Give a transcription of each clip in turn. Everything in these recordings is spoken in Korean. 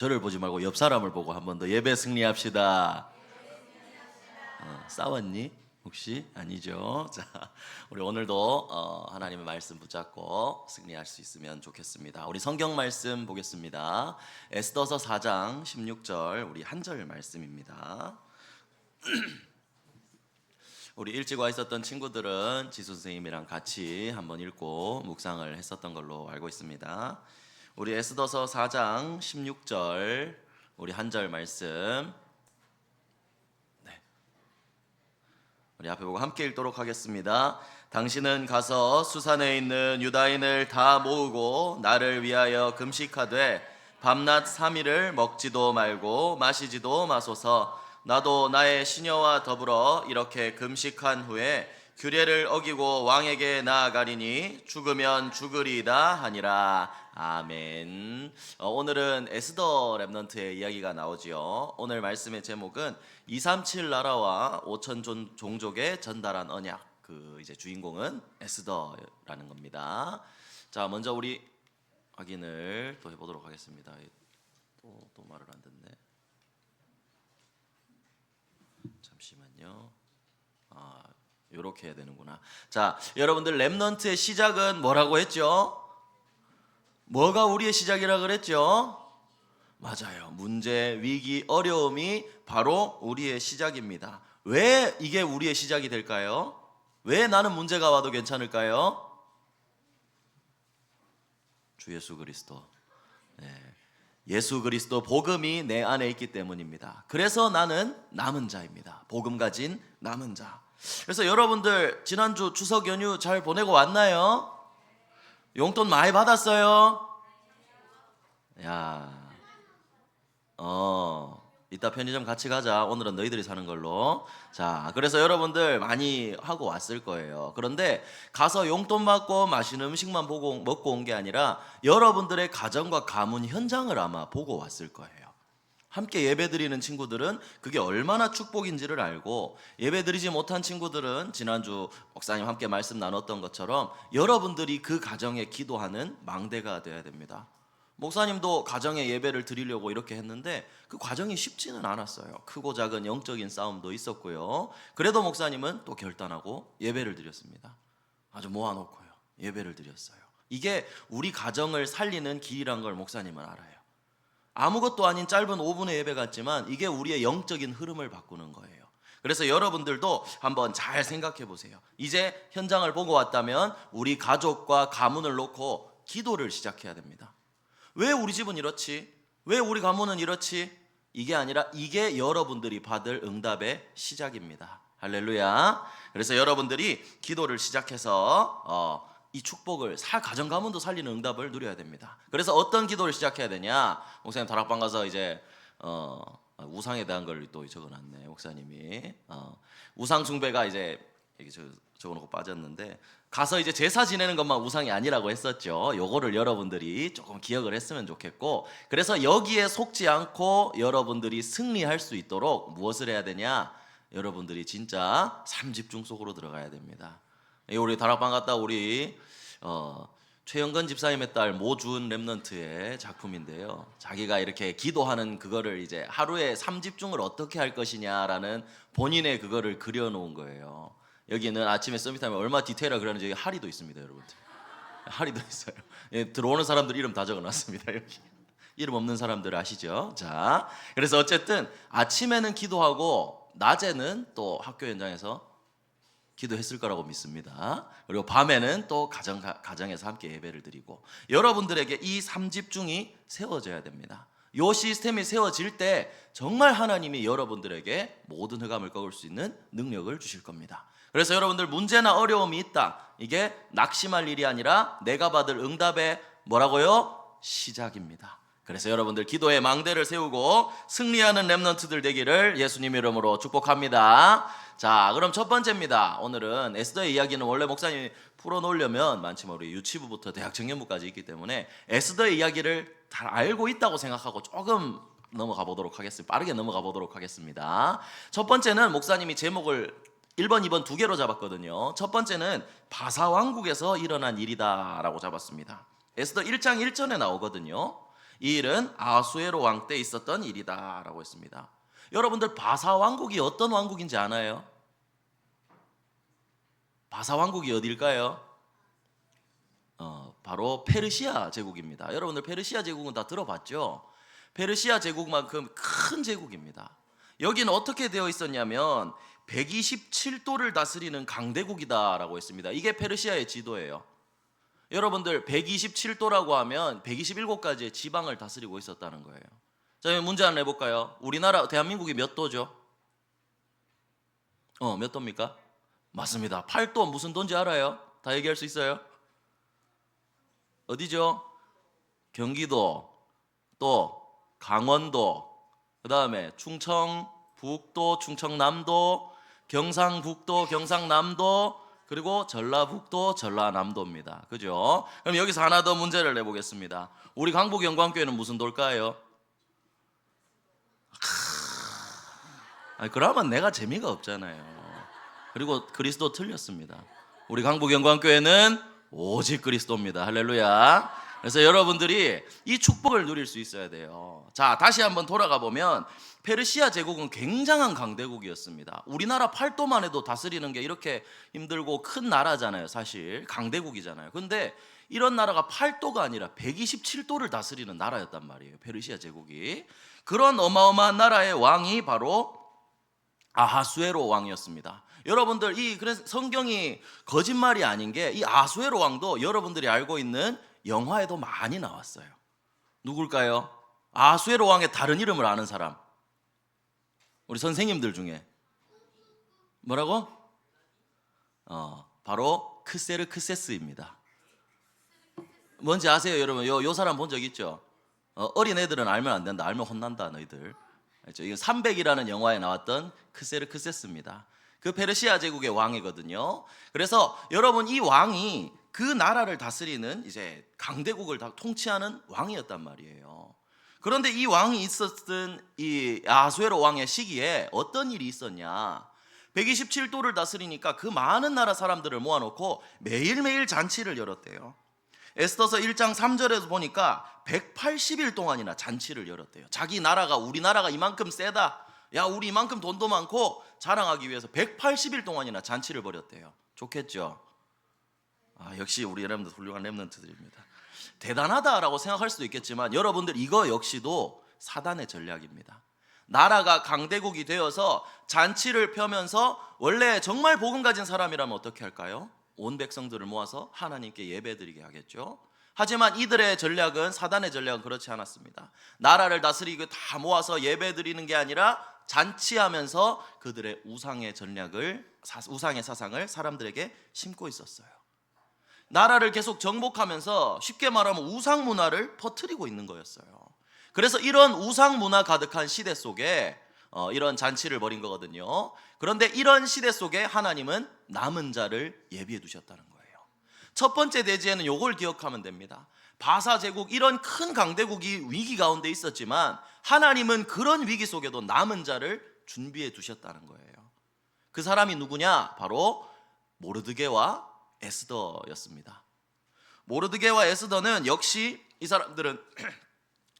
저를 보지 말고 옆 사람을 보고 한 번 더 예배 승리합시다. 싸웠니? 혹시? 아니죠. 자, 우리 오늘도 하나님의 말씀 붙잡고 승리할 수 있으면 좋겠습니다. 우리 성경 말씀 보겠습니다. 에스더서 4장 16절 우리 한 절 말씀입니다. 우리 일찍 와 있었던 친구들은 지수 선생님이랑 같이 한번 읽고 묵상을 했었던 걸로 알고 있습니다. 우리 에스더서 4장 16절 우리 한 절 말씀 우리 앞에 보고 함께 읽도록 하겠습니다. 당신은 가서 수산에 있는 유다인을 다 모으고 나를 위하여 금식하되 밤낮 3일을 먹지도 말고 마시지도 마소서. 나도 나의 시녀와 더불어 이렇게 금식한 후에 규례를 어기고 왕에게 나아가리니 죽으면 죽으리이다 하니라. 아멘. 오늘은 에스더 랩넌트의 이야기가 나오지요. 오늘 말씀의 제목은 237 나라와 5천 종족에 전달한 언약. 이제 주인공은 에스더라는 겁니다. 자, 먼저 우리 확인을 또 해보도록 하겠습니다. 또 말을 안 듣네. 잠시만요. 이렇게 해야 되는구나. 자, 여러분들 랩넌트의 시작은 뭐라고 했죠? 뭐가 우리의 시작이라 그랬죠? 맞아요. 문제, 위기, 어려움이 바로 우리의 시작입니다. 왜 이게 우리의 시작이 될까요? 왜 나는 문제가 와도 괜찮을까요? 주 예수 그리스도. 예수 그리스도 복음이 내 안에 있기 때문입니다. 그래서 나는 남은 자입니다. 복음 가진 남은 자. 그래서 여러분들 지난주 추석 연휴 잘 보내고 왔나요? 용돈 많이 받았어요? 이따 편의점 같이 가자. 오늘은 너희들이 사는 걸로. 자, 그래서 여러분들 많이 하고 왔을 거예요. 그런데 가서 용돈 받고 맛있는 음식만 먹고 온 게 아니라 여러분들의 가정과 가문 현장을 아마 보고 왔을 거예요. 함께 예배드리는 친구들은 그게 얼마나 축복인지를 알고, 예배드리지 못한 친구들은 지난주 목사님 함께 말씀 나눴던 것처럼 여러분들이 그 가정에 기도하는 망대가 되어야 됩니다. 목사님도 가정에 예배를 드리려고 이렇게 했는데 그 과정이 쉽지는 않았어요. 크고 작은 영적인 싸움도 있었고요. 그래도 목사님은 또 결단하고 예배를 드렸습니다. 아주 모아놓고요. 예배를 드렸어요. 이게 우리 가정을 살리는 길이란 걸 목사님은 알아요. 아무것도 아닌 짧은 5분의 예배 같지만 이게 우리의 영적인 흐름을 바꾸는 거예요. 그래서 여러분들도 한번 잘 생각해 보세요. 이제 현장을 보고 왔다면 우리 가족과 가문을 놓고 기도를 시작해야 됩니다. 왜 우리 집은 이렇지? 왜 우리 가문은 이렇지? 이게 아니라 이게 여러분들이 받을 응답의 시작입니다. 할렐루야. 그래서 여러분들이 기도를 시작해서 이 축복을 가정 가문도 살리는 응답을 누려야 됩니다. 그래서 어떤 기도를 시작해야 되냐? 목사님 다락방 가서 이제 우상에 대한 걸 또 적어놨네. 목사님이 우상 숭배가 이제 적어놓고 빠졌는데, 가서 이제 제사 지내는 것만 우상이 아니라고 했었죠. 요거를 여러분들이 조금 기억을 했으면 좋겠고, 그래서 여기에 속지 않고 여러분들이 승리할 수 있도록 무엇을 해야 되냐? 여러분들이 진짜 삼집중 속으로 들어가야 됩니다. 우리 다락방 갔다 우리 최영건 집사님의 딸 모준 랩넌트의 작품인데요. 자기가 이렇게 기도하는 그거를 이제 하루에 3집중을 어떻게 할 것이냐라는 본인의 그거를 그려놓은 거예요. 여기는 아침에 서밋하면 얼마나 디테일하게 그러는지 여기 하리도 있습니다, 여러분들. 하리도 있어요. 들어오는 사람들 이름 다 적어놨습니다. 여기 이름 없는 사람들 아시죠? 자, 그래서 어쨌든 아침에는 기도하고 낮에는 또 학교 현장에서 기도했을 거라고 믿습니다. 그리고 밤에는 또 가정에서 함께 예배를 드리고, 여러분들에게 이 3집중이 세워져야 됩니다. 이 시스템이 세워질 때 정말 하나님이 여러분들에게 모든 흑암을 꺾을 수 있는 능력을 주실 겁니다. 그래서 여러분들 문제나 어려움이 있다. 이게 낙심할 일이 아니라 내가 받을 응답의 뭐라고요? 시작입니다. 그래서 여러분들 기도의 망대를 세우고 승리하는 랩넌트들 되기를 예수님 이름으로 축복합니다. 자, 그럼 첫 번째입니다. 오늘은 에스더의 이야기는 원래 목사님이 풀어놓으려면 많지만 우리 유치부부터 대학 청년부까지 있기 때문에 에스더의 이야기를 잘 알고 있다고 생각하고 조금 넘어가 보도록 하겠습니다. 빠르게 넘어가 보도록 하겠습니다. 첫 번째는 목사님이 제목을 1번, 2번 두 개로 잡았거든요. 첫 번째는 바사 왕국에서 일어난 일이다 라고 잡았습니다. 에스더 1장 1절에 나오거든요. 이 일은 아하수에로 왕 때 있었던 일이다라고 했습니다. 여러분들 바사 왕국이 어떤 왕국인지 아나요? 바사 왕국이 어딜까요? 바로 페르시아 제국입니다. 여러분들 페르시아 제국은 다 들어봤죠? 페르시아 제국만큼 큰 제국입니다. 여기는 어떻게 되어 있었냐면 127도를 다스리는 강대국이다라고 했습니다. 이게 페르시아의 지도예요. 여러분들 127도라고 하면 127가지의 지방을 다스리고 있었다는 거예요. 자, 문제 하나 내볼까요? 우리나라 대한민국이 몇 도죠? 몇 도입니까? 맞습니다. 8도. 무슨 도인지 알아요? 다 얘기할 수 있어요? 어디죠? 경기도, 또 강원도, 그 다음에 충청북도, 충청남도, 경상북도, 경상남도, 그리고 전라북도, 전라남도입니다. 그죠? 그럼 여기서 하나 더 문제를 내보겠습니다. 우리 강북영광교회는 무슨 도일까요? 그러면 내가 재미가 없잖아요. 그리고 그리스도 틀렸습니다. 우리 강북영광교회는 오직 그리스도입니다. 할렐루야. 그래서 여러분들이 이 축복을 누릴 수 있어야 돼요. 자, 다시 한번 돌아가 보면 페르시아 제국은 굉장한 강대국이었습니다. 우리나라 8도만 해도 다스리는 게 이렇게 힘들고 큰 나라잖아요. 사실 강대국이잖아요. 근데 이런 나라가 8도가 아니라 127도를 다스리는 나라였단 말이에요. 페르시아 제국이. 그런 어마어마한 나라의 왕이 바로 아하수에로 왕이었습니다. 여러분들 그래서 성경이 거짓말이 아닌 게 이 아하수에로 왕도 여러분들이 알고 있는 영화에도 많이 나왔어요. 누굴까요? 아하수에로 왕의 다른 이름을 아는 사람? 우리 선생님들 중에 뭐라고? 바로 크세르크세스입니다. 뭔지 아세요, 여러분? 요 사람 본 적 있죠? 어린 애들은 알면 안 된다. 알면 혼난다, 너희들. 알죠? 이건 300이라는 영화에 나왔던 크세르크세스입니다. 그 페르시아 제국의 왕이거든요. 그래서 여러분, 이 왕이 그 나라를 다스리는 이제 강대국을 다 통치하는 왕이었단 말이에요. 그런데 이 왕이 있었던 이 아하수에로 왕의 시기에 어떤 일이 있었냐? 127도를 다스리니까 그 많은 나라 사람들을 모아놓고 매일매일 잔치를 열었대요. 에스더서 1장 3절에서 보니까 180일 동안이나 잔치를 열었대요. 자기 나라가, 우리나라가 이만큼 세다, 야 우리 이만큼 돈도 많고 자랑하기 위해서 180일 동안이나 잔치를 벌였대요. 좋겠죠? 역시 우리 여러분들 훌륭한 렘넌트들입니다. 대단하다라고 생각할 수도 있겠지만 여러분들, 이거 역시도 사단의 전략입니다. 나라가 강대국이 되어서 잔치를 펴면서, 원래 정말 복음 가진 사람이라면 어떻게 할까요? 온 백성들을 모아서 하나님께 예배드리게 하겠죠. 하지만 이들의 전략은, 사단의 전략은 그렇지 않았습니다. 나라를 다스리고 다 모아서 예배드리는 게 아니라 잔치하면서 그들의 우상의 전략을, 우상의 사상을 사람들에게 심고 있었어요. 나라를 계속 정복하면서 쉽게 말하면 우상 문화를 퍼뜨리고 있는 거였어요. 그래서 이런 우상 문화 가득한 시대 속에 이런 잔치를 벌인 거거든요. 그런데 이런 시대 속에 하나님은 남은 자를 예비해 두셨다는 거예요. 첫 번째 대지에는 요걸 기억하면 됩니다. 바사 제국, 이런 큰 강대국이 위기 가운데 있었지만 하나님은 그런 위기 속에도 남은 자를 준비해 두셨다는 거예요. 그 사람이 누구냐? 바로 모르드게와 에스더였습니다. 모르드게와 에스더는 역시 이 사람들은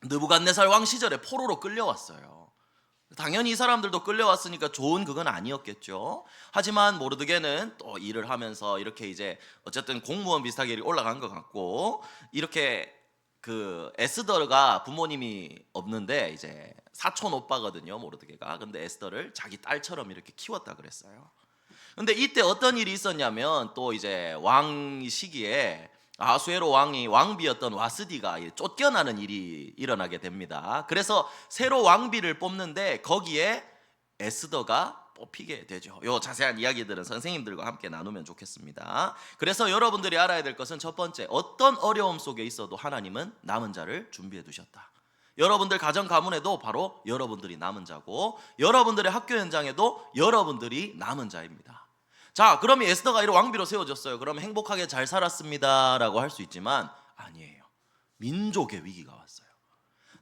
느부갓네살 왕 시절에 포로로 끌려왔어요. 당연히 이 사람들도 끌려왔으니까 좋은 그건 아니었겠죠. 하지만 모르드게는 또 일을 하면서 이렇게 이제 어쨌든 공무원 비슷하게 올라간 것 같고, 이렇게 그 에스더가 부모님이 없는데 이제 사촌 오빠거든요, 모르드게가. 근데 에스더를 자기 딸처럼 이렇게 키웠다 그랬어요. 근데 이때 어떤 일이 있었냐면, 또 이제 왕 시기에 아하수에로 왕이 왕비였던 와스디가 쫓겨나는 일이 일어나게 됩니다. 그래서 새로 왕비를 뽑는데 거기에 에스더가 뽑히게 되죠. 요 자세한 이야기들은 선생님들과 함께 나누면 좋겠습니다. 그래서 여러분들이 알아야 될 것은, 첫 번째, 어떤 어려움 속에 있어도 하나님은 남은 자를 준비해 두셨다. 여러분들 가정 가문에도 바로 여러분들이 남은 자고, 여러분들의 학교 현장에도 여러분들이 남은 자입니다. 자, 그러면 에스더가 이런 왕비로 세워졌어요. 그러면 행복하게 잘 살았습니다 라고 할 수 있지만 아니에요. 민족의 위기가 왔어요.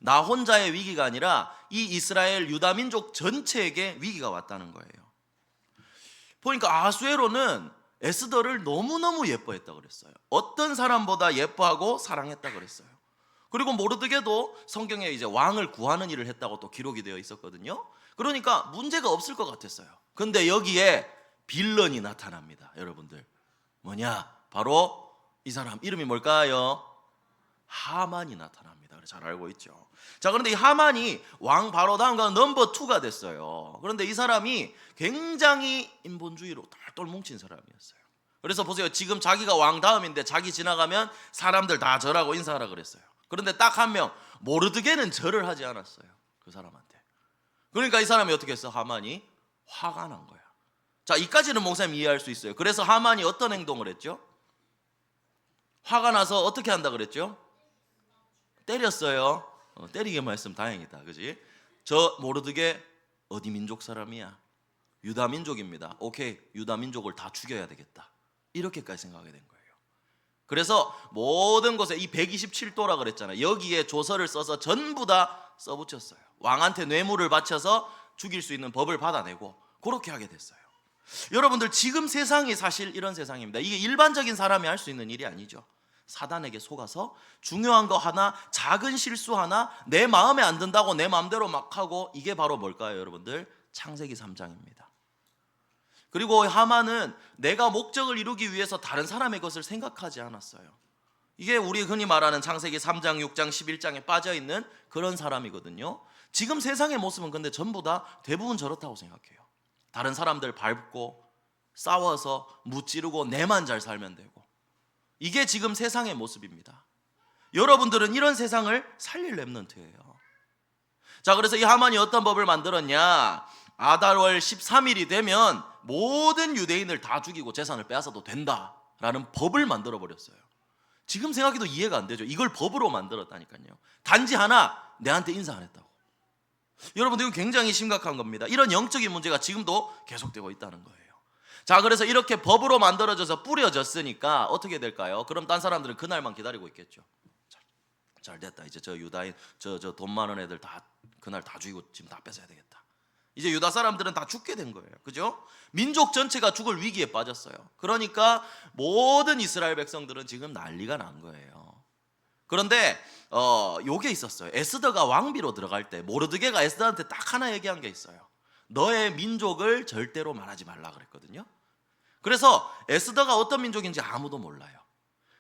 나 혼자의 위기가 아니라 이 이스라엘 유다 민족 전체에게 위기가 왔다는 거예요. 보니까 아하수에로는 에스더를 너무너무 예뻐했다 그랬어요. 어떤 사람보다 예뻐하고 사랑했다 그랬어요. 그리고 모르드게도 성경에 이제 왕을 구하는 일을 했다고 또 기록이 되어 있었거든요. 그러니까 문제가 없을 것 같았어요. 근데 여기에 빌런이 나타납니다. 여러분들 뭐냐? 바로 이 사람 이름이 뭘까요? 하만이 나타납니다. 잘 알고 있죠. 자, 그런데 이 하만이 왕 바로 다음과 넘버 2가 됐어요. 그런데 이 사람이 굉장히 인본주의로 똘똘 뭉친 사람이었어요. 그래서 보세요. 지금 자기가 왕 다음인데 자기 지나가면 사람들 다 절하고 인사하라 그랬어요. 그런데 딱 한 명, 모르드게는 절을 하지 않았어요. 그 사람한테. 그러니까 이 사람이 어떻게 했어? 하만이 화가 난 거야. 자, 이까지는 목사님 이해할 수 있어요. 그래서 하만이 어떤 행동을 했죠? 화가 나서 어떻게 한다 그랬죠? 때렸어요. 때리게만 했으면 다행이다. 그지? 저 모르드게 어디 민족 사람이야? 유다 민족입니다. 오케이, 유다 민족을 다 죽여야 되겠다. 이렇게까지 생각하게 된 거예요. 그래서 모든 곳에 이 127도라 그랬잖아요. 여기에 조서를 써서 전부 다 써붙였어요. 왕한테 뇌물을 바쳐서 죽일 수 있는 법을 받아내고 그렇게 하게 됐어요. 여러분들 지금 세상이 사실 이런 세상입니다. 이게 일반적인 사람이 할 수 있는 일이 아니죠. 사단에게 속아서 중요한 거 하나, 작은 실수 하나, 내 마음에 안 든다고 내 마음대로 막 하고, 이게 바로 뭘까요, 여러분들? 창세기 3장입니다. 그리고 하만은 내가 목적을 이루기 위해서 다른 사람의 것을 생각하지 않았어요. 이게 우리 흔히 말하는 창세기 3장, 6장, 11장에 빠져있는 그런 사람이거든요. 지금 세상의 모습은 근데 전부 다 대부분 저렇다고 생각해요. 다른 사람들 밟고 싸워서 무찌르고 내만 잘 살면 되고, 이게 지금 세상의 모습입니다. 여러분들은 이런 세상을 살릴 렘넌트예요. 자, 그래서 이 하만이 어떤 법을 만들었냐? 아달월 13일이 되면 모든 유대인을 다 죽이고 재산을 빼앗아도 된다라는 법을 만들어 버렸어요. 지금 생각해도 이해가 안 되죠. 이걸 법으로 만들었다니까요. 단지 하나, 내한테 인사 안 했다고. 여러분들 이거 굉장히 심각한 겁니다. 이런 영적인 문제가 지금도 계속되고 있다는 거예요. 자, 그래서 이렇게 법으로 만들어져서 뿌려졌으니까 어떻게 될까요? 그럼 딴 사람들은 그날만 기다리고 있겠죠. 잘 됐다. 이제 저 유다인 저 돈 많은 애들 다 그날 다 죽이고 지금 다 뺏어야 되겠다. 이제 유다 사람들은 다 죽게 된 거예요. 그죠? 민족 전체가 죽을 위기에 빠졌어요. 그러니까 모든 이스라엘 백성들은 지금 난리가 난 거예요. 그런데 요게 있었어요. 에스더가 왕비로 들어갈 때 모르드게가 에스더한테 딱 하나 얘기한 게 있어요. 너의 민족을 절대로 말하지 말라 그랬거든요. 그래서 에스더가 어떤 민족인지 아무도 몰라요.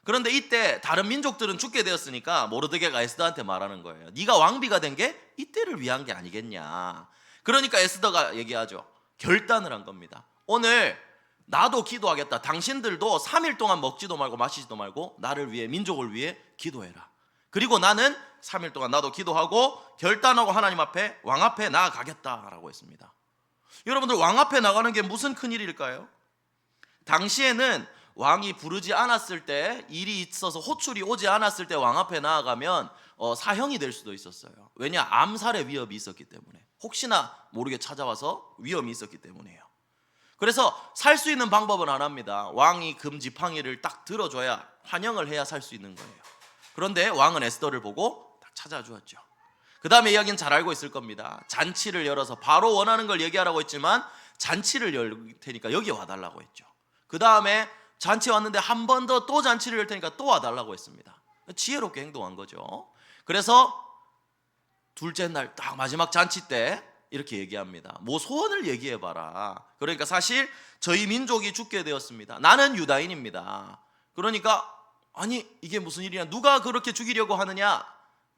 그런데 이때 다른 민족들은 죽게 되었으니까 모르드게가 에스더한테 말하는 거예요. 네가 왕비가 된 게 이때를 위한 게 아니겠냐. 그러니까 에스더가 얘기하죠. 결단을 한 겁니다. 오늘 나도 기도하겠다. 당신들도 3일 동안 먹지도 말고 마시지도 말고 나를 위해, 민족을 위해 기도해라. 그리고 나는 3일 동안 나도 기도하고 결단하고 하나님 앞에, 왕 앞에 나아가겠다라고 했습니다. 여러분들, 왕 앞에 나가는 게 무슨 큰일일까요? 당시에는 왕이 부르지 않았을 때, 일이 있어서 호출이 오지 않았을 때 왕 앞에 나아가면 사형이 될 수도 있었어요. 왜냐? 암살의 위협이 있었기 때문에. 혹시나 모르게 찾아와서 위험이 있었기 때문이에요. 그래서 살 수 있는 방법은 하나입니다. 왕이 금지팡이를 딱 들어줘야, 환영을 해야 살 수 있는 거예요. 그런데 왕은 에스더를 보고 딱 찾아주었죠. 그 다음에 이야기는 잘 알고 있을 겁니다. 잔치를 열어서 바로 원하는 걸 얘기하라고 했지만 잔치를 열 테니까 여기 와달라고 했죠. 그 다음에 잔치 왔는데 한 번 더 또 잔치를 열 테니까 또 와달라고 했습니다. 지혜롭게 행동한 거죠. 그래서 둘째 날 딱 마지막 잔치 때 이렇게 얘기합니다. 뭐 소원을 얘기해봐라. 그러니까 사실 저희 민족이 죽게 되었습니다. 나는 유다인입니다. 그러니까 아니 이게 무슨 일이냐, 누가 그렇게 죽이려고 하느냐,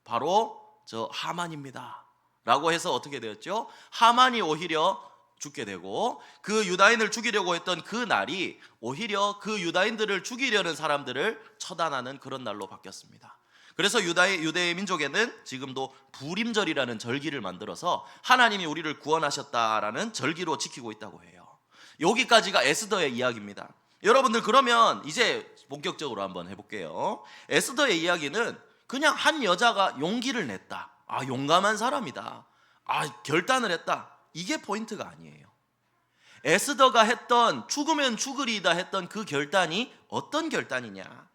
바로 저 하만입니다 라고 해서 어떻게 되었죠? 하만이 오히려 죽게 되고, 그 유다인을 죽이려고 했던 그 날이 오히려 그 유다인들을 죽이려는 사람들을 처단하는 그런 날로 바뀌었습니다. 그래서 유대의 민족에는 지금도 부림절이라는 절기를 만들어서 하나님이 우리를 구원하셨다라는 절기로 지키고 있다고 해요. 여기까지가 에스더의 이야기입니다. 여러분들, 그러면 이제 본격적으로 한번 해볼게요. 에스더의 이야기는 그냥 한 여자가 용기를 냈다, 용감한 사람이다, 결단을 했다, 이게 포인트가 아니에요. 에스더가 했던 죽으면 죽으리이다 했던 그 결단이 어떤 결단이냐,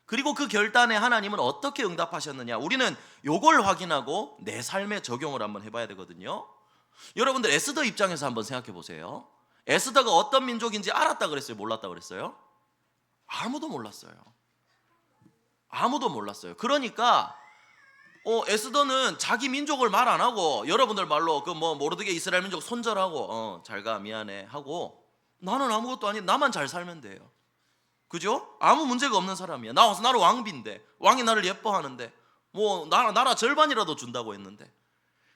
그리고 그 결단에 하나님은 어떻게 응답하셨느냐, 우리는 이걸 확인하고 내 삶에 적용을 한번 해봐야 되거든요. 여러분들, 에스더 입장에서 한번 생각해 보세요. 에스더가 어떤 민족인지 알았다 그랬어요? 몰랐다 그랬어요? 아무도 몰랐어요. 아무도 몰랐어요. 그러니까 에스더는 자기 민족을 말 안 하고 여러분들 말로 그 뭐 모르드게 이스라엘 민족 손절하고 잘가 미안해 하고 나는 아무것도 아닌 나만 잘 살면 돼요. 그죠? 아무 문제가 없는 사람이야. 나는 왕비인데 왕이 나를 예뻐하는데 뭐 나라 절반이라도 준다고 했는데.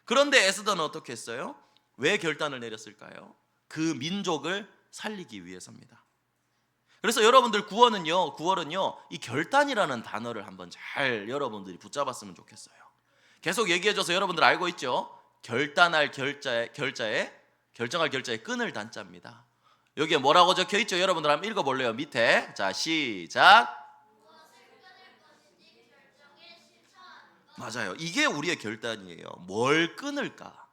그런데 에스더는 어떻게 했어요? 왜 결단을 내렸을까요? 그 민족을 살리기 위해서입니다. 그래서 여러분들 구원은요 이 결단이라는 단어를 한번 잘 여러분들이 붙잡았으면 좋겠어요. 계속 얘기해줘서 여러분들 알고 있죠? 결단할 결자에 결정할 결자에 끈을 단자입니다. 여기에 뭐라고 적혀 있죠? 여러분들 한번 읽어볼래요? 밑에. 자, 시작. 맞아요. 이게 우리의 결단이에요. 뭘 끊을까?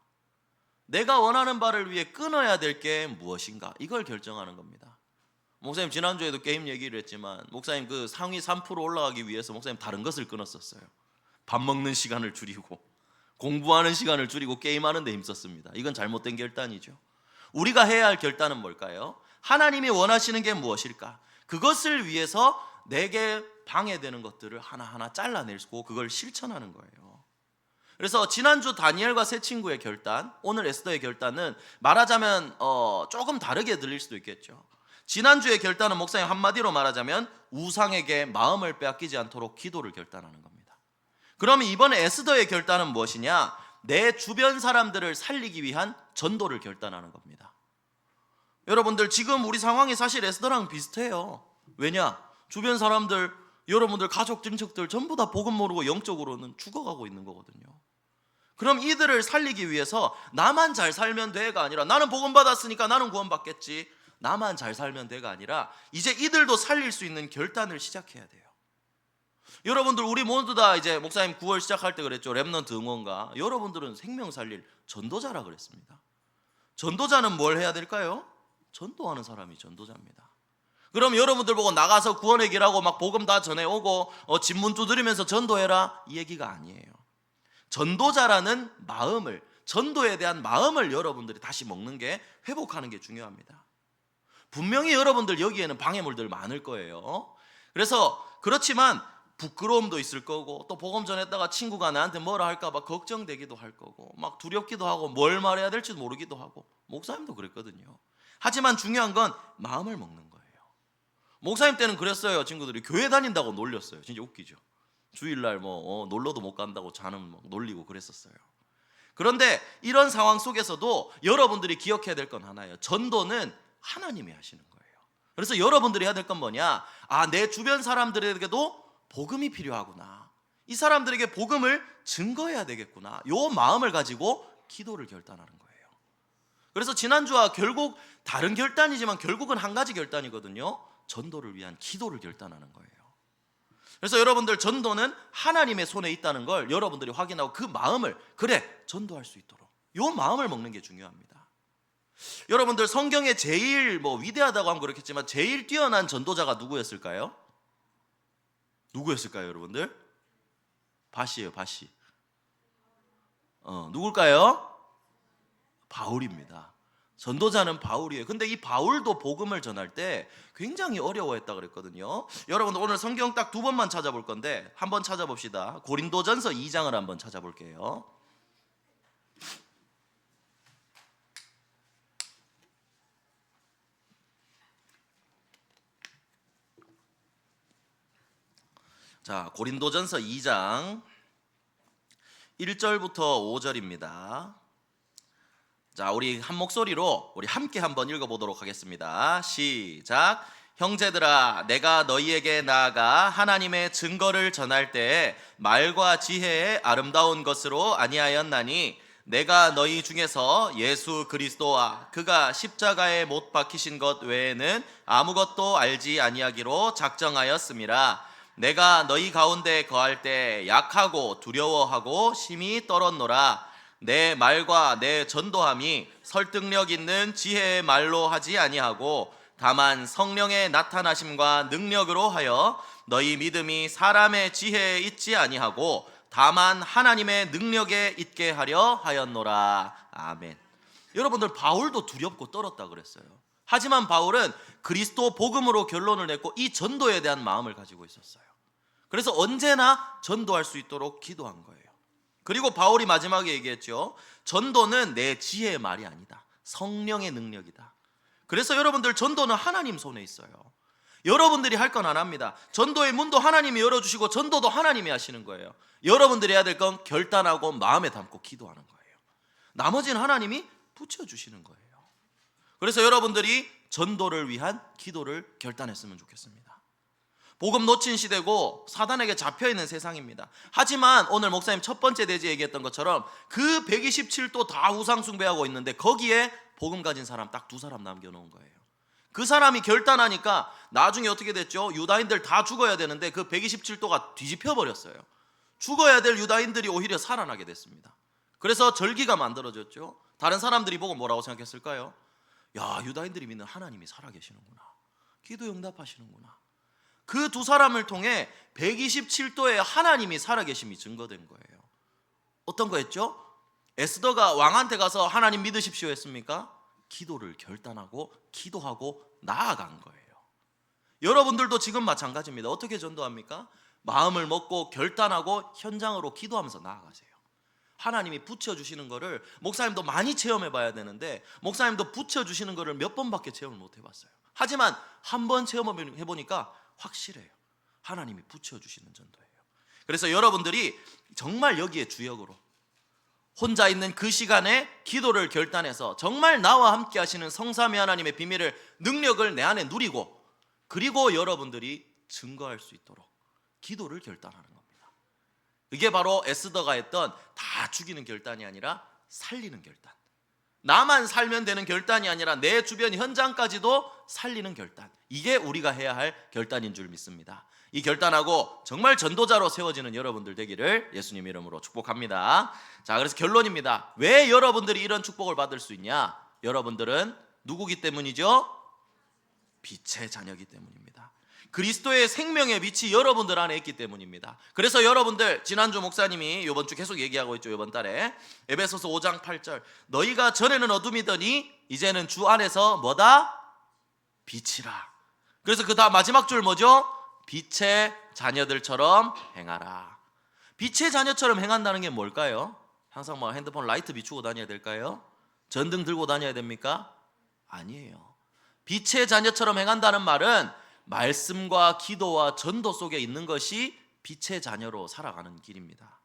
내가 원하는 바를 위해 끊어야 될 게 무엇인가? 이걸 결정하는 겁니다. 목사님 지난주에도 게임 얘기를 했지만 목사님 그 상위 3% 올라가기 위해서 목사님 다른 것을 끊었었어요. 밥 먹는 시간을 줄이고 공부하는 시간을 줄이고 게임하는 데 힘썼습니다. 이건 잘못된 결단이죠. 우리가 해야 할 결단은 뭘까요? 하나님이 원하시는 게 무엇일까? 그것을 위해서 내게 방해되는 것들을 하나하나 잘라내고 그걸 실천하는 거예요. 그래서 지난주 다니엘과 세 친구의 결단, 오늘 에스더의 결단은 말하자면 조금 다르게 들릴 수도 있겠죠. 지난주의 결단은 목사님 한마디로 말하자면 우상에게 마음을 빼앗기지 않도록 기도를 결단하는 겁니다. 그러면 이번에 에스더의 결단은 무엇이냐? 내 주변 사람들을 살리기 위한 전도를 결단하는 겁니다. 여러분들 지금 우리 상황이 사실 에스더랑 비슷해요. 왜냐? 주변 사람들, 여러분들 가족, 친척들 전부 다 복음 모르고 영적으로는 죽어가고 있는 거거든요. 그럼 이들을 살리기 위해서 나만 잘 살면 돼가 아니라 나는 복음 받았으니까 나는 구원받겠지, 나만 잘 살면 돼가 아니라 이제 이들도 살릴 수 있는 결단을 시작해야 돼요. 여러분들 우리 모두 다 이제 목사님 9월 시작할 때 그랬죠. 렘넌트 응원가. 여러분들은 생명 살릴 전도자라 그랬습니다. 전도자는 뭘 해야 될까요? 전도하는 사람이 전도자입니다. 그럼 여러분들 보고 나가서 구원의 길하고 막 복음 다 전해오고 집문 두드리면서 전도해라 이 얘기가 아니에요. 전도자라는 마음을, 전도에 대한 마음을 여러분들이 다시 먹는 게, 회복하는 게 중요합니다. 분명히 여러분들 여기에는 방해물들 많을 거예요. 그래서 그렇지만 부끄러움도 있을 거고 또 복음 전했다가 친구가 나한테 뭐라 할까 봐 걱정되기도 할 거고 막 두렵기도 하고 뭘 말해야 될지도 모르기도 하고, 목사님도 그랬거든요. 하지만 중요한 건 마음을 먹는 거예요. 목사님 때는 그랬어요. 친구들이 교회 다닌다고 놀렸어요. 진짜 웃기죠. 주일날 뭐 놀러도 못 간다고 자는 뭐 놀리고 그랬었어요. 그런데 이런 상황 속에서도 여러분들이 기억해야 될 건 하나예요. 전도는 하나님이 하시는 거예요. 그래서 여러분들이 해야 될 건 뭐냐? 내 주변 사람들에게도 복음이 필요하구나. 이 사람들에게 복음을 증거해야 되겠구나. 요 마음을 가지고 기도를 결단하는 거예요. 그래서 지난주와 결국 다른 결단이지만 결국은 한 가지 결단이거든요. 전도를 위한 기도를 결단하는 거예요. 그래서 여러분들 전도는 하나님의 손에 있다는 걸 여러분들이 확인하고 그 마음을, 그래 전도할 수 있도록 요 마음을 먹는 게 중요합니다. 여러분들 성경에 제일 위대하다고 하면 그렇겠지만 제일 뛰어난 전도자가 누구였을까요? 누구였을까요, 여러분들? 바시예요, 바시. 누굴까요? 바울입니다. 전도자는 바울이에요. 근데 이 바울도 복음을 전할 때 굉장히 어려워했다 그랬거든요. 여러분들 오늘 성경 딱 2번만 찾아볼 건데 한번 찾아봅시다. 고린도전서 2장을 한번 찾아볼게요. 자, 고린도전서 2장 1절부터 5절입니다. 자, 우리 한 목소리로 우리 함께 한번 읽어보도록 하겠습니다. 시작. 형제들아, 내가 너희에게 나아가 하나님의 증거를 전할 때에 말과 지혜의 아름다운 것으로 아니하였나니 내가 너희 중에서 예수 그리스도와 그가 십자가에 못 박히신 것 외에는 아무것도 알지 아니하기로 작정하였음이라. 내가 너희 가운데 거할 때 약하고 두려워하고 심히 떨었노라. 내 말과 내 전도함이 설득력 있는 지혜의 말로 하지 아니하고 다만 성령의 나타나심과 능력으로 하여 너희 믿음이 사람의 지혜에 있지 아니하고 다만 하나님의 능력에 있게 하려 하였노라. 아멘. 여러분들 바울도 두렵고 떨었다 그랬어요. 하지만 바울은 그리스도 복음으로 결론을 냈고 이 전도에 대한 마음을 가지고 있었어요. 그래서 언제나 전도할 수 있도록 기도한 거예요. 그리고 바울이 마지막에 얘기했죠. 전도는 내 지혜의 말이 아니다. 성령의 능력이다. 그래서 여러분들, 전도는 하나님 손에 있어요. 여러분들이 할 건 안 합니다. 전도의 문도 하나님이 열어주시고 전도도 하나님이 하시는 거예요. 여러분들이 해야 될 건 결단하고 마음에 담고 기도하는 거예요. 나머지는 하나님이 붙여주시는 거예요. 그래서 여러분들이 전도를 위한 기도를 결단했으면 좋겠습니다. 복음 놓친 시대고 사단에게 잡혀있는 세상입니다. 하지만 오늘 목사님 첫 번째 대지에 얘기했던 것처럼 그 127도 다 우상 숭배하고 있는데 거기에 복음 가진 사람 딱 2사람 남겨놓은 거예요. 그 사람이 결단하니까 나중에 어떻게 됐죠? 유다인들 다 죽어야 되는데 그 127도가 뒤집혀 버렸어요. 죽어야 될 유다인들이 오히려 살아나게 됐습니다. 그래서 절기가 만들어졌죠. 다른 사람들이 보고 뭐라고 생각했을까요? 야, 유다인들이 믿는 하나님이 살아계시는구나, 기도 응답하시는구나. 그 2사람을 통해 127도의 하나님이 살아계심이 증거된 거예요. 어떤 거였죠? 에스더가 왕한테 가서 하나님 믿으십시오 했습니까? 기도를 결단하고 기도하고 나아간 거예요. 여러분들도 지금 마찬가지입니다. 어떻게 전도합니까? 마음을 먹고 결단하고 현장으로 기도하면서 나아가세요. 하나님이 붙여주시는 거를 목사님도 많이 체험해 봐야 되는데, 목사님도 붙여주시는 거를 몇 번밖에 체험을 못 해봤어요. 하지만 한 번 체험해 보니까 확실해요. 하나님이 붙여주시는 전도예요. 그래서 여러분들이 정말 여기에 주역으로 혼자 있는 그 시간에 기도를 결단해서 정말 나와 함께 하시는 성삼위 하나님의 비밀을, 능력을 내 안에 누리고, 그리고 여러분들이 증거할 수 있도록 기도를 결단하는 겁니다. 이게 바로 에스더가 했던 다 죽이는 결단이 아니라 살리는 결단, 나만 살면 되는 결단이 아니라 내 주변 현장까지도 살리는 결단, 이게 우리가 해야 할 결단인 줄 믿습니다. 이 결단하고 정말 전도자로 세워지는 여러분들 되기를 예수님 이름으로 축복합니다. 자, 그래서 결론입니다. 왜 여러분들이 이런 축복을 받을 수 있냐? 여러분들은 누구기 때문이죠? 빛의 자녀이기 때문입니다. 그리스도의 생명의 빛이 여러분들 안에 있기 때문입니다. 그래서 여러분들, 지난주 목사님이 이번 주 계속 얘기하고 있죠. 이번 달에 에베소서 5장 8절, 너희가 전에는 어둠이더니 이제는 주 안에서 뭐다? 빛이라. 그래서 그 다음 마지막 줄 뭐죠? 빛의 자녀들처럼 행하라. 빛의 자녀처럼 행한다는 게 뭘까요? 항상 뭐 핸드폰 라이트 비추고 다녀야 될까요? 전등 들고 다녀야 됩니까? 아니에요. 빛의 자녀처럼 행한다는 말은 말씀과 기도와 전도 속에 있는 것이 빛의 자녀로 살아가는 길입니다.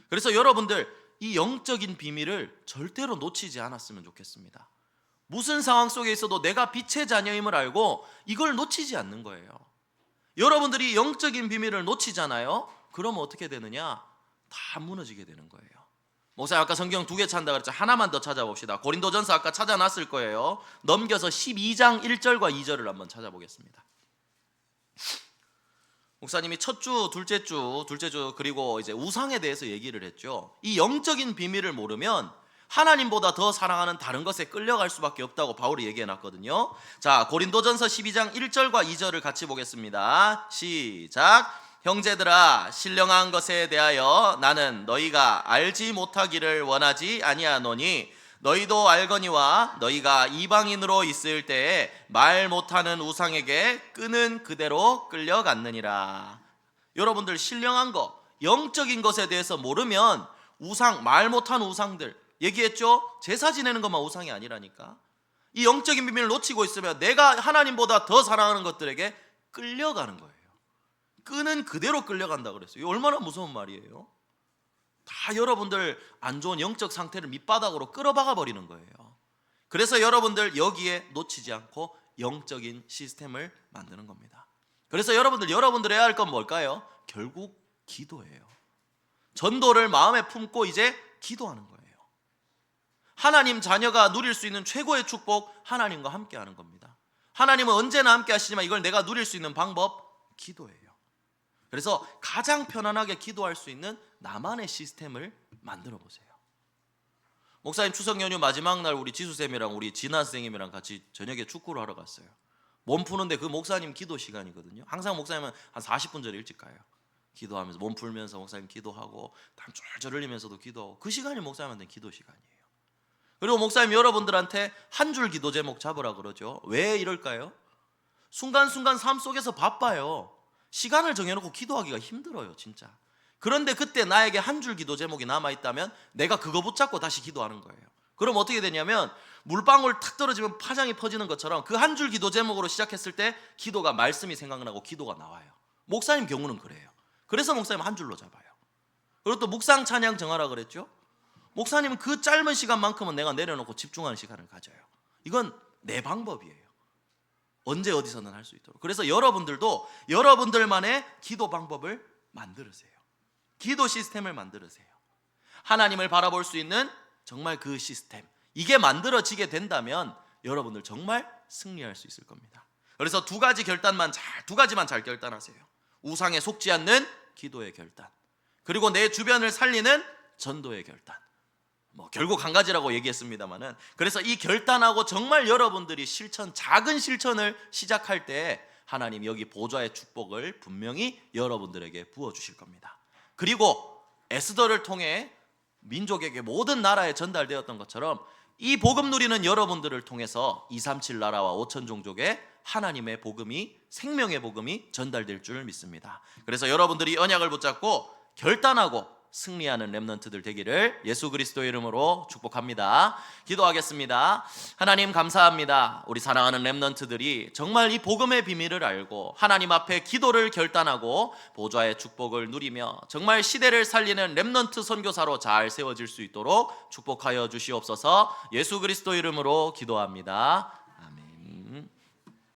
그래서 여러분들, 이 영적인 비밀을 절대로 놓치지 않았으면 좋겠습니다. 무슨 상황 속에 있어도 내가 빛의 자녀임을 알고 이걸 놓치지 않는 거예요. 여러분들이 영적인 비밀을 놓치잖아요. 그러면 어떻게 되느냐? 다 무너지게 되는 거예요. 목사님 아까 성경 2개 찾는다 그랬죠. 하나만 더 찾아봅시다. 고린도전서 아까 찾아놨을 거예요. 넘겨서 12장 1절과 2절을 한번 찾아보겠습니다. 목사님이 첫 주, 둘째 주 그리고 이제 우상에 대해서 얘기를 했죠. 이 영적인 비밀을 모르면 하나님보다 더 사랑하는 다른 것에 끌려갈 수밖에 없다고 바울이 얘기해 놨거든요. 자, 고린도전서 12장 1절과 2절을 같이 보겠습니다. 시작. 형제들아, 신령한 것에 대하여 나는 너희가 알지 못하기를 원하지 아니하노니 너희도 알거니와 너희가 이방인으로 있을 때에 말 못하는 우상에게 끄는 그대로 끌려갔느니라. 여러분들, 신령한 것, 영적인 것에 대해서 모르면 우상, 말 못한 우상들 얘기했죠? 제사 지내는 것만 우상이 아니라니까. 이 영적인 비밀을 놓치고 있으면 내가 하나님보다 더 사랑하는 것들에게 끌려가는 거예요. 끄는 그대로 끌려간다 그랬어요. 이거 얼마나 무서운 말이에요. 다 여러분들 안 좋은 영적 상태를 밑바닥으로 끌어박아 버리는 거예요. 그래서 여러분들 여기에 놓치지 않고 영적인 시스템을 만드는 겁니다. 그래서 여러분들 해야 할 건 뭘까요? 결국 기도예요. 전도를 마음에 품고 이제 기도하는 거예요. 하나님 자녀가 누릴 수 있는 최고의 축복, 하나님과 함께 하는 겁니다. 하나님은 언제나 함께 하시지만 이걸 내가 누릴 수 있는 방법, 기도예요. 그래서 가장 편안하게 기도할 수 있는 나만의 시스템을 만들어 보세요. 목사님 추석 연휴 마지막 날 우리 지수쌤이랑 우리 진아 선생님이랑 같이 저녁에 축구를 하러 갔어요. 몸 푸는데 그 목사님 기도 시간이거든요. 항상 목사님은 한 40분 전에 일찍 가요. 기도하면서 몸 풀면서 목사님 기도하고 땀 쫄쫄 흘리면서도 기도하고, 그 시간이 목사님한테는 기도 시간이에요. 그리고 목사님 여러분들한테 한 줄 기도 제목 잡으라 그러죠. 왜 이럴까요? 순간순간 삶 속에서 바빠요. 시간을 정해놓고 기도하기가 힘들어요, 진짜. 그런데 그때 나에게 한 줄 기도 제목이 남아있다면 내가 그거 붙잡고 다시 기도하는 거예요. 그럼 어떻게 되냐면 물방울 탁 떨어지면 파장이 퍼지는 것처럼 그 한 줄 기도 제목으로 시작했을 때 기도가 말씀이 생각나고 기도가 나와요. 목사님 경우는 그래요. 그래서 목사님 한 줄로 잡아요. 그리고 또 묵상 찬양 정하라 그랬죠. 목사님은 그 짧은 시간만큼은 내가 내려놓고 집중하는 시간을 가져요. 이건 내 방법이에요. 언제 어디서는 할 수 있도록. 그래서 여러분들도 여러분들만의 기도 방법을 만들으세요. 기도 시스템을 만들으세요. 하나님을 바라볼 수 있는 정말 그 시스템, 이게 만들어지게 된다면 여러분들 정말 승리할 수 있을 겁니다. 그래서 두 가지만 잘 결단하세요. 우상에 속지 않는 기도의 결단, 그리고 내 주변을 살리는 전도의 결단. 결국 한 가지라고 얘기했습니다만은, 그래서 이 결단하고 정말 여러분들이 작은 실천을 시작할 때 하나님 여기 보좌의 축복을 분명히 여러분들에게 부어주실 겁니다. 그리고 에스더를 통해 민족에게 모든 나라에 전달되었던 것처럼 이 복음 누리는 여러분들을 통해서 237 나라와 5천 종족에 하나님의 복음이, 생명의 복음이 전달될 줄 믿습니다. 그래서 여러분들이 언약을 붙잡고 결단하고 승리하는 렘넌트들 되기를 예수 그리스도의 이름으로 축복합니다. 기도하겠습니다. 하나님 감사합니다. 우리 사랑하는 렘넌트들이 정말 이 복음의 비밀을 알고 하나님 앞에 기도를 결단하고 보좌의 축복을 누리며 정말 시대를 살리는 렘넌트 선교사로 잘 세워질 수 있도록 축복하여 주시옵소서. 예수 그리스도 이름으로 기도합니다.